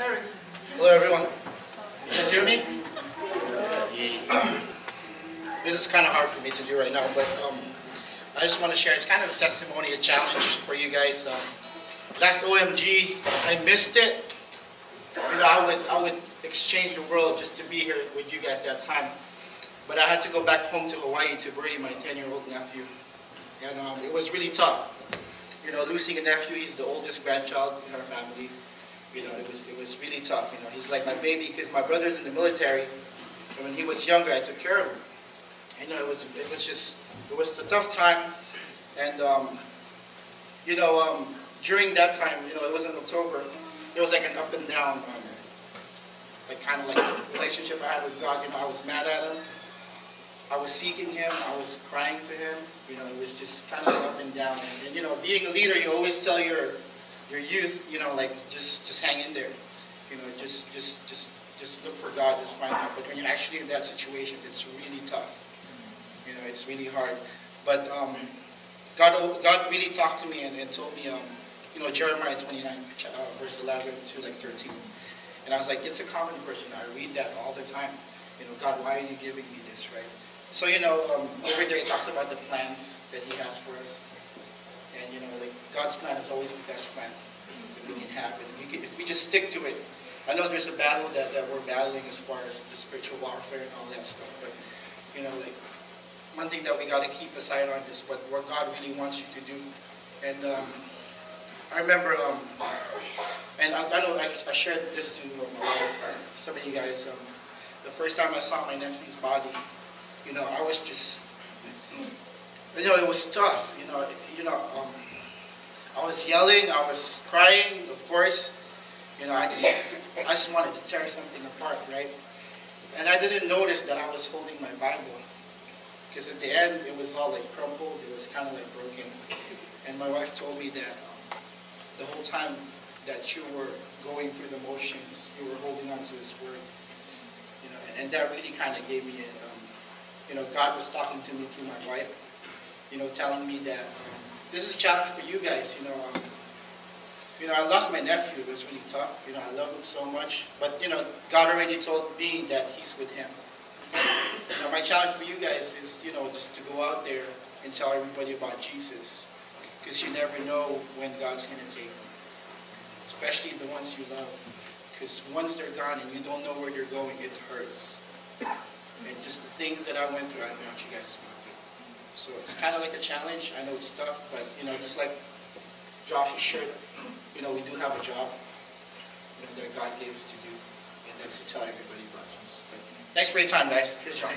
Hello, everyone. You guys hear me? This is kind of hard for me to do right now, but I just want to share. It's kind of a testimony, a challenge for you guys. Last OMG, I missed it. You know, I would exchange the world just to be here with you guys that time. But I had to go back home to Hawaii to bury my 10-year-old nephew, and it was really tough. You know, losing a nephew. He's the oldest grandchild in our family. You know, it was really tough. You know, he's like my baby because my brother's in the military, and when he was younger, I took care of him. You know, it was a tough time, and you know, during that time, you know, it was in October. It was like an up and down, like kind of like relationship I had with God. You know, I was mad at Him. I was seeking Him. I was crying to Him. You know, it was just kind of up and down. And you know, being a leader, you always tell your youth, you know, like just hang in there. You know, just look for God, just find out. But when you're actually in that situation, it's really tough. You know, it's really hard. But God really talked to me and told me, you know, Jeremiah 29, verse 11 to like 13. And I was like, it's a common verse. You know, I read that all the time. You know, God, why are you giving me this, right? So, you know, over there it talks about the plans that He has for us. And, you know, like God's plan is always the best plan that we can have. And if we just stick to it. I know there's a battle that we're battling as far as the spiritual warfare and all that stuff. But, you know, like one thing that we got to keep aside on is what God really wants you to do. And I remember, and I know I shared this to some of you guys. The first time I saw my nephew's body, you know, I was just, you know, it was tough. You know, I was yelling, I was crying, of course. You know, I just wanted to tear something apart, right? And I didn't notice that I was holding my Bible, because at the end it was all like crumpled. It was kind of like broken. And my wife told me that the whole time that you were going through the motions, you were holding on to His word. You know, and that really kind of gave me a, you know, God was talking to me through my wife, you know, telling me that this is a challenge for you guys. You know, I lost my nephew. It was really tough. You know, I love him so much. But, you know, God already told me that He's with him. You know, my challenge for you guys is, you know, just to go out there and tell everybody about Jesus. Because you never know when God's going to take them. Especially the ones you love. Because once they're gone and you don't know where they're going, it hurts. And just the things that I went through, I don't want you guys to go through. So it's kind of like a challenge. I know it's tough, but, you know, just like Josh's shirt, you know, we do have a job, you know, that God gave us to do. And that's to tell everybody about Jesus. But thanks for your time, guys. Good job.